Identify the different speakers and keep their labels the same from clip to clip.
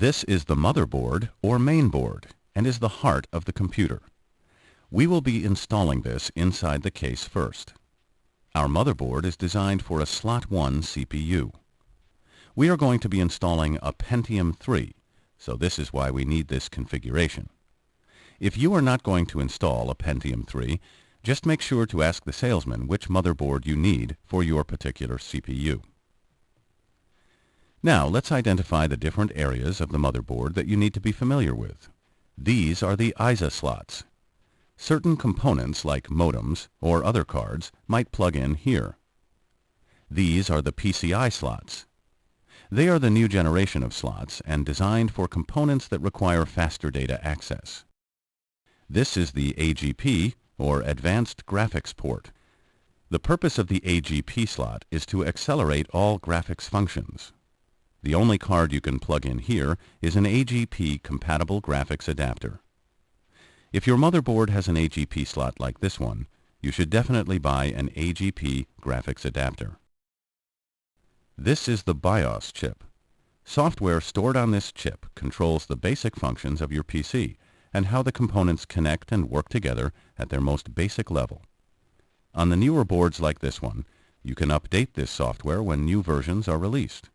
Speaker 1: This is the motherboard or main board and is the heart of the computer. We will be installing this inside the case first. Our motherboard is designed for a slot 1 CPU. We are going to be installing a Pentium 3, so this is why we need this configuration. If you are not going to install a Pentium 3, just make sure to ask the salesman which motherboard you need for your particular CPU. Now let's identify the different areas of the motherboard that you need to be familiar with. These are the ISA slots. Certain components like modems or other cards might plug in here. These are the PCI slots. They are the new generation of slots and designed for components that require faster data access. This is the AGP or Advanced Graphics port. The purpose of the AGP slot is to accelerate all graphics functions. The only card you can plug in here is an AGP-compatible graphics adapter. If your motherboard has an AGP slot like this one, you should definitely buy an AGP graphics adapter. This is the BIOS chip. Software stored on this chip controls the basic functions of your PC and how the components connect and work together at their most basic level. On the newer boards like this one, you can update this software when new versions are released.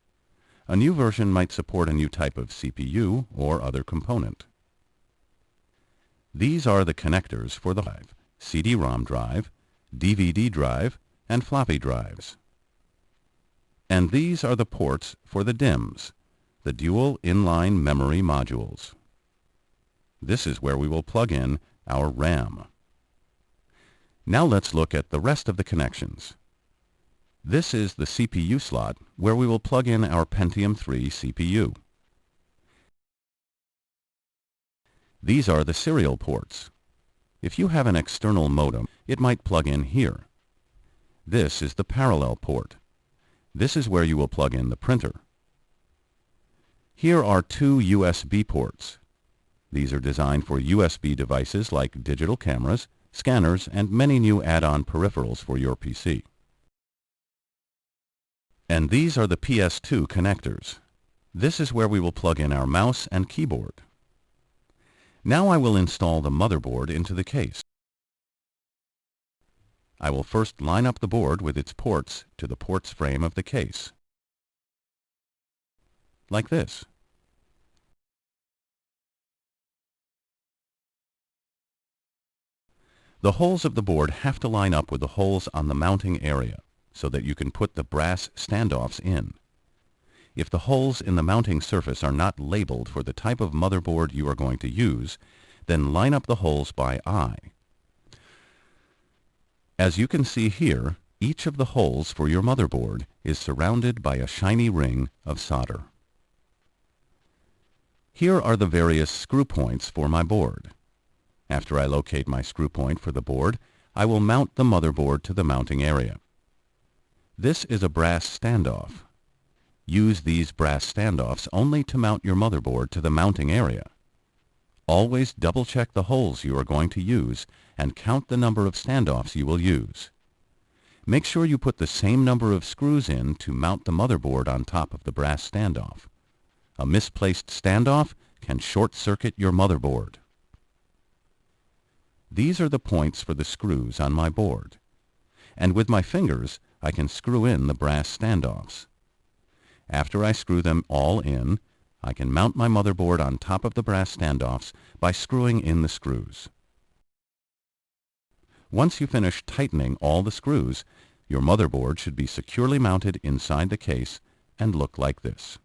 Speaker 1: A new version might support a new type of CPU or other component. These are the connectors for the CD-ROM drive, DVD drive, and floppy drives. And these are the ports for the DIMMs, the dual inline memory modules. This is where we will plug in our RAM. Now let's look at the rest of the connections. This is the CPU slot where we will plug in our Pentium 3 CPU. These are the serial ports. If you have an external modem, it might plug in here. This is the parallel port. This is where you will plug in the printer. Here are two USB ports. These are designed for USB devices like digital cameras, scanners, and many new add-on peripherals for your PC. And these are the PS2 connectors. This is where we will plug in our mouse and keyboard. Now I will install the motherboard into the case. I will first line up the board with its ports to the ports frame of the case. Like this. The holes of the board have to line up with the holes on the mounting area, so that you can put the brass standoffs in. If the holes in the mounting surface are not labeled for the type of motherboard you are going to use, then line up the holes by eye. As you can see here, each of the holes for your motherboard is surrounded by a shiny ring of solder. Here are the various screw points for my board. After I locate my screw point for the board, I will mount the motherboard to the mounting area. This is a brass standoff. Use these brass standoffs only to mount your motherboard to the mounting area. Always double-check the holes you are going to use and count the number of standoffs you will use. Make sure you put the same number of screws in to mount the motherboard on top of the brass standoff. A misplaced standoff can short-circuit your motherboard. These are the points for the screws on my board. And with my fingers, I can screw in the brass standoffs. After I screw them all in, I can mount my motherboard on top of the brass standoffs by screwing in the screws. Once you finish tightening all the screws, your motherboard should be securely mounted inside the case and look like this.